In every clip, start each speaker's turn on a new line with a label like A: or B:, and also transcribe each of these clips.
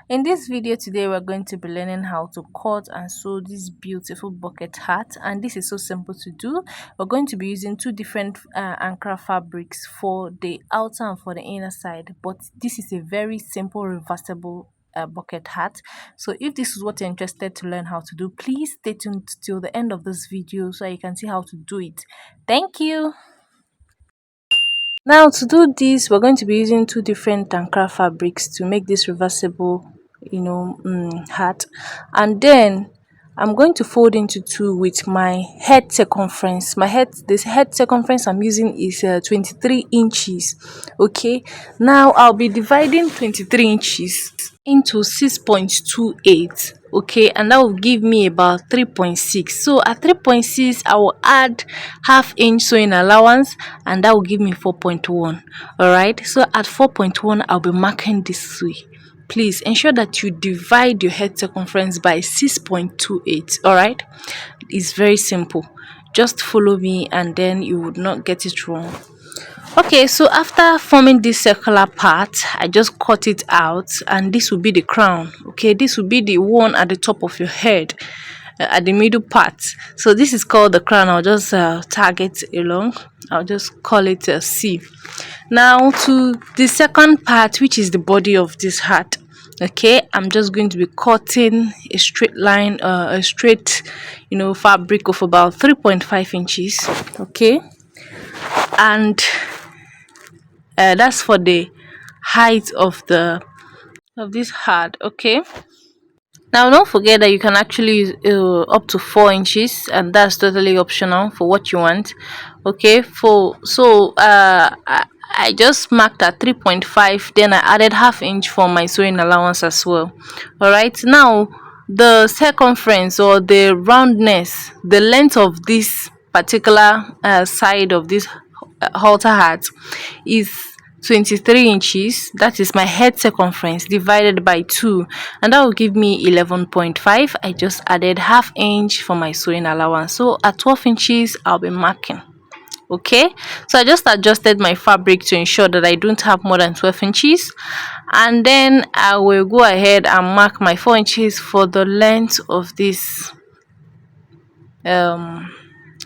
A: In this video today, we're going to be learning how to cut and sew this beautiful bucket hat, and this is so simple to do. We're going to be using two different Ankara fabrics for the outer and for the inner side, but this is a very simple reversible bucket hat. So if this is what you're interested to learn how to do, please stay tuned till the end of this video so you can see how to do it. Thank you. Now to do this, we're going to be using two different Ankara fabrics to make this reversible, hat. And then I'm going to fold into two with my head circumference. This head circumference I'm using is 23 inches. Okay, now I'll be dividing 23 inches into 6.28. Okay, and that will give me about 3.6. So at 3.6 I will add half inch sewing allowance, and that will give me 4.1. all right, so at 4.1 I'll be marking this way. Please ensure that you divide your head circumference by 6.28. all right, it's very simple. Just follow me and then you would not get it wrong. Okay, so after forming this circular part, I just cut it out, and this will be the crown. Okay, this will be the one at the top of your head, at the middle part. So this is called the crown. I'll just tag it along. I'll just call it a C. Now to the second part, which is the body of this hat. Okay, I'm just going to be cutting a straight line, a straight fabric of about 3.5 inches. Okay, and that's for the height of this hat. Okay, now don't forget that you can actually use up to 4 inches, and that's totally optional for what you want. Okay, I just marked at 3.5, then I added half inch for my sewing allowance as well. All right, now the circumference or the roundness, the length of this particular side of this halter hat is 23 inches. That is my head circumference divided by 2, and that will give me 11.5. I just added half inch for my sewing allowance, so at 12 inches I'll be marking. Okay, so I just adjusted my fabric to ensure that I don't have more than 12 inches, and then I will go ahead and mark my 4 inches for the length of this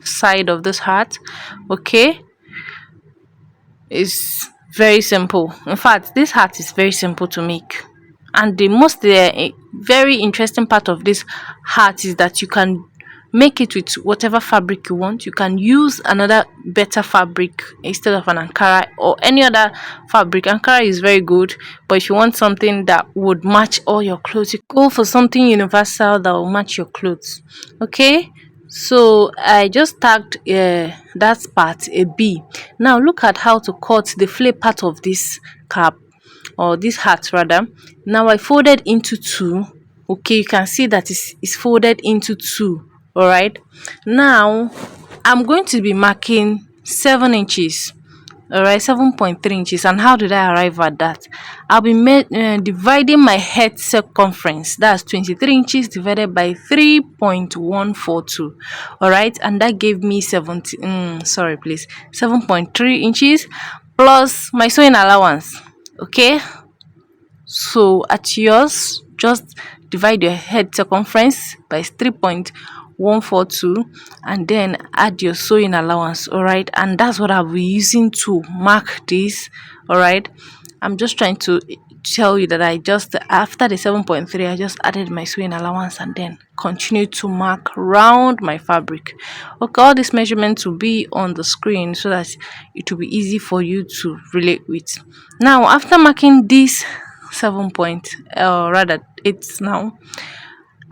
A: side of this hat. Okay, it's very simple. In fact, this hat is very simple to make, and the most very interesting part of this hat is that you can make it with whatever fabric you want. You can use another better fabric instead of an Ankara or any other fabric. Ankara is very good, but if you want something that would match all your clothes, you go for something universal that will match your clothes. Okay, so I just tagged that part a B. Now look at how to cut the flap part of this cap, or this hat rather. Now I folded into two. Okay, you can see that it's folded into two. All right, now I'm going to be marking 7 inches. All right, 7.3 inches. And how did I arrive at that? I'll be dividing my head circumference. That's 23 inches divided by 3.142. all right, and that gave me 7.3 inches plus my sewing allowance. Okay, so at yours, just divide your head circumference by 3.142 and then add your sewing allowance. All right, and that's what I'll be using to mark this. All right, I'm just trying to tell you that I just, after the 7.3, I just added my sewing allowance and then continue to mark round my fabric. Okay, all these measurements will be on the screen so that it will be easy for you to relate with. Now after marking this 8 now,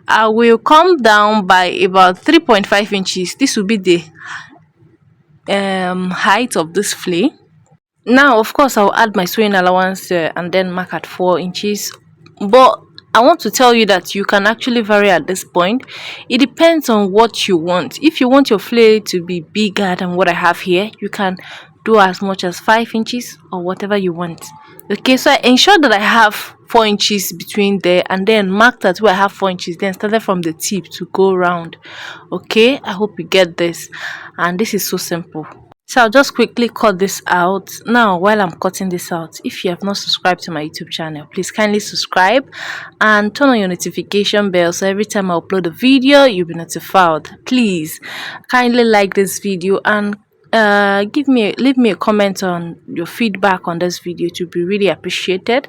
A: I will come down by about 3.5 inches. This will be the height of this flay. Now of course I'll add my sewing allowance and then mark at 4 inches, but I want to tell you that you can actually vary at this point. It depends on what you want. If you want your flay to be bigger than what I have here, you can do as much as 5 inches or whatever you want. Okay, so I ensure that I have 4 inches between there, and then mark that where I have 4 inches, then started from the tip to go round. Okay, I hope you get this, and this is so simple. So I'll just quickly cut this out. Now, while I'm cutting this out, if you have not subscribed to my YouTube channel, please kindly subscribe and turn on your notification bell so every time I upload a video, you'll be notified. Please kindly like this video and leave me a comment on your feedback on this video. To be really appreciated.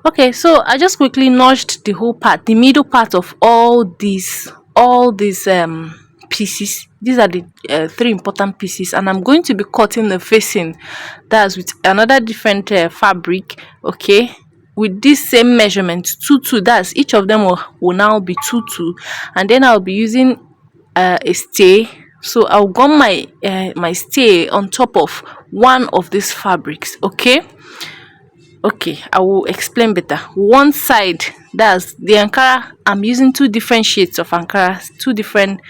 A: Okay, so I just quickly notched the whole part, the middle part of all these pieces. These are the three important pieces, and I'm going to be cutting the facing, that's with another different fabric. Okay, with this same measurement, 2 2, that's each of them will now be 2 2, and then I'll be using a stay. So I'll gum my stay on top of one of these fabrics. Okay, I will explain better. One side, that's the Ankara. I'm using two different shades of Ankara, two different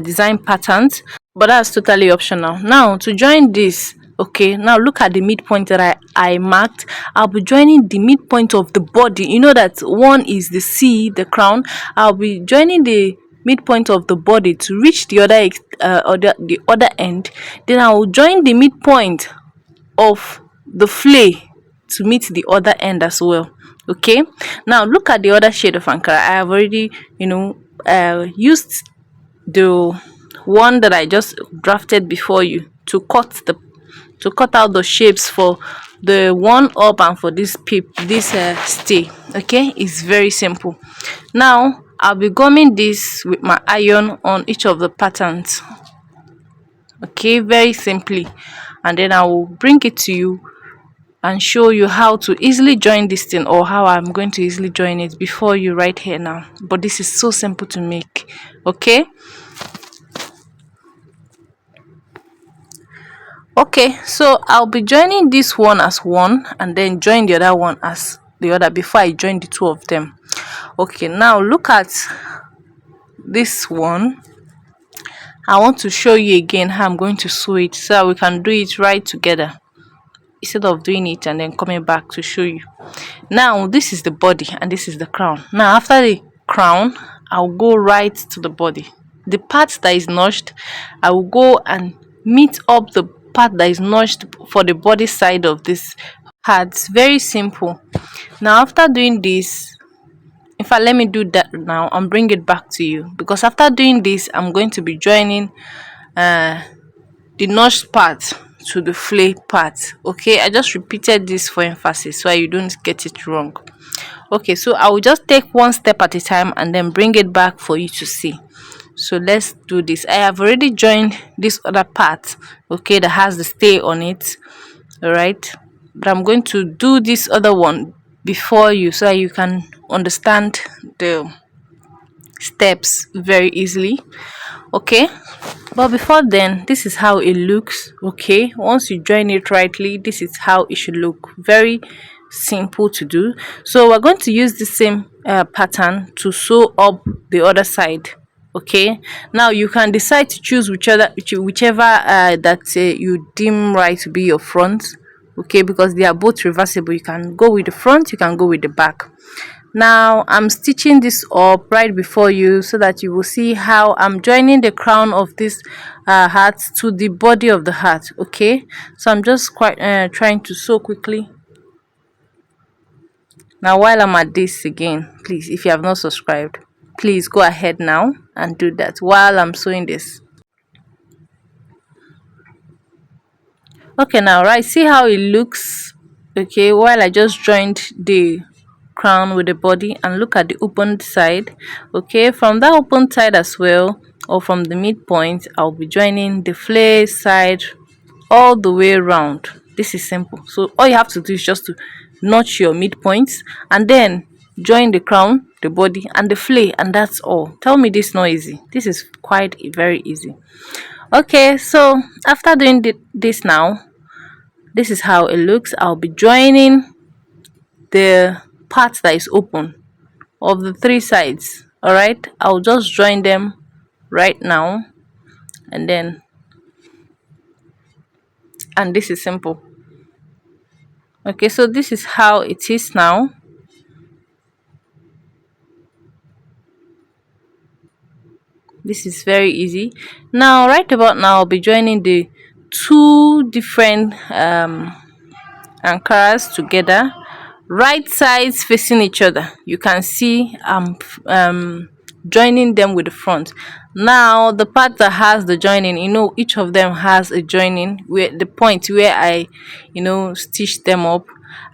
A: design patterns, but that's totally optional. Now to join this, okay, now look at the midpoint that I marked. I'll be joining the midpoint of the body. You know that one is the C, the crown. I'll be joining the midpoint of the body to reach the the other end. Then I will join the midpoint of the flay to meet the other end as well. Okay, now look at the other shade of Ankara. I have already, used the one that I just drafted before you to cut out the shapes for the one up and for this stay. Okay, it's very simple. Now I'll be gumming this with my iron on each of the patterns. Okay, very simply, and then I will bring it to you and show you how to easily join this thing, or how I'm going to easily join it before you right here now. But this is so simple to make. Okay, so I'll be joining this one as one and then join the other one as the other before I join the two of them. Okay, now look at this one. I want to show you again how I'm going to sew it so that we can do it right together, instead of doing it and then coming back to show you. Now this is the body and this is the crown. Now after the crown, I'll go right to the body. The part that is notched, I will go and meet up the part that is notched for the body side of this part. It's very simple. Now after doing this, in fact, let me do that now and bring it back to you, because after doing this, I'm going to be joining the notched part to the flay part. Okay, I just repeated this for emphasis so you don't get it wrong. Okay, so I will just take one step at a time and then bring it back for you to see. So let's do this. I have already joined this other part, okay, that has the stay on it. All right, but I'm going to do this other one before you so that you can understand the steps very easily. Okay, but before then, this is how it looks. Okay, once you join it rightly, this is how it should look. Very simple to do. So we're going to use the same pattern to sew up the other side. Okay, now you can decide to choose whichever that you deem right to be your front. Okay, because they are both reversible. You can go with the front, you can go with the back. Now I'm stitching this up right before you so that you will see how I'm joining the crown of this hat to the body of the hat. Okay, so I'm just quite trying to sew quickly. Now while I'm at this again, please, if you have not subscribed, please go ahead now and do that while I'm sewing this. Okay, now right, see how it looks. Okay, while I just joined the crown with the body, and look at the opened side. Okay, from that open side as well, or from the midpoint, I'll be joining the flay side all the way around. This is simple. So all you have to do is just to notch your midpoints and then join the crown, the body, and the flay, and that's all. Tell me this not easy. This is quite very easy. Okay, so after doing this now, this is how it looks. I'll be joining the part that is open of the three sides. All right, I'll just join them right now, and this is simple. Okay, so this is how it is now. This is very easy. Now, right about now, I'll be joining the two different Ankaras together, right sides facing each other. You can see I'm joining them with the front. Now, the part that has the joining, each of them has a joining where the point where I, stitch them up.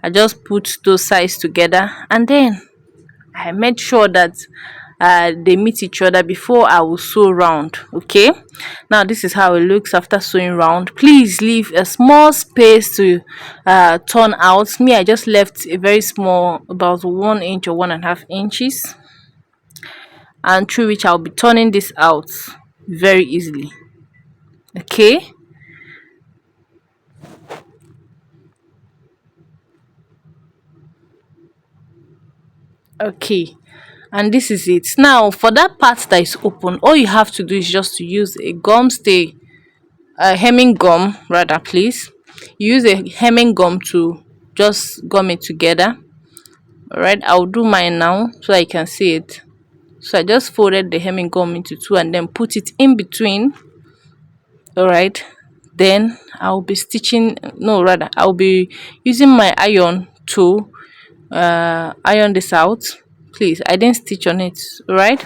A: I just put those sides together, and then I made sure that they meet each other before I will sew round. Okay, now this is how it looks after sewing round. Please leave a small space to turn out. Me, I just left a very small, about 1 inch or 1.5 inches, and through which I'll be turning this out very easily. Okay. Okay, and this is it. Now for that part that is open, all you have to do is just to use a gum stay, a hemming gum rather, please. You use a hemming gum to just gum it together. All right, I'll do mine now so I can see it. So I just folded the hemming gum into two and then put it in between. All right, then I'll be stitching, no, rather I'll be using my iron to iron this out. Please, I didn't stitch on it. All right,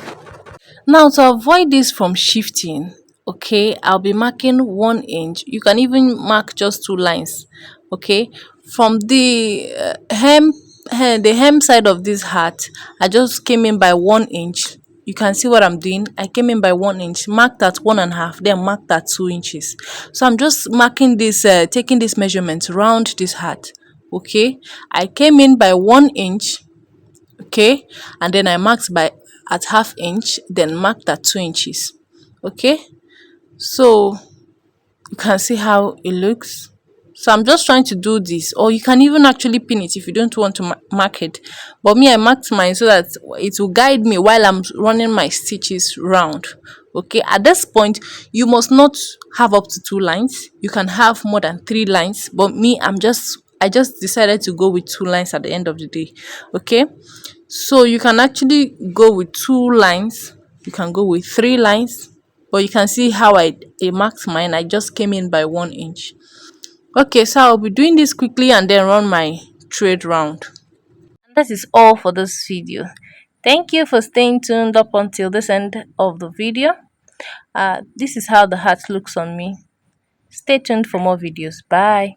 A: now to avoid this from shifting, okay, I'll be marking 1 inch. You can even mark just two lines. Okay, from the the hem side of this hat, I just came in by 1 inch. You can see what I'm doing. I came in by 1 inch, marked at 1.5, then marked at 2 inches. So I'm just marking this, taking this measurement around this hat. Okay, I came in by 1 inch. Okay, and then I marked by at half inch, then marked at 2 inches. Okay, so you can see how it looks. So I'm just trying to do this, or you can even actually pin it if you don't want to mark it. But me, I marked mine so that it will guide me while I'm running my stitches round. Okay, at this point you must not have up to two lines. You can have more than three lines, but me, I just decided to go with two lines at the end of the day. Okay, so you can actually go with two lines, you can go with three lines, but you can see how I marked mine. I just came in by 1 inch. Okay, so I'll be doing this quickly and then run my thread round. That is all for this video. Thank you for staying tuned up until this end of the video. This is how the hat looks on me. Stay tuned for more videos. Bye.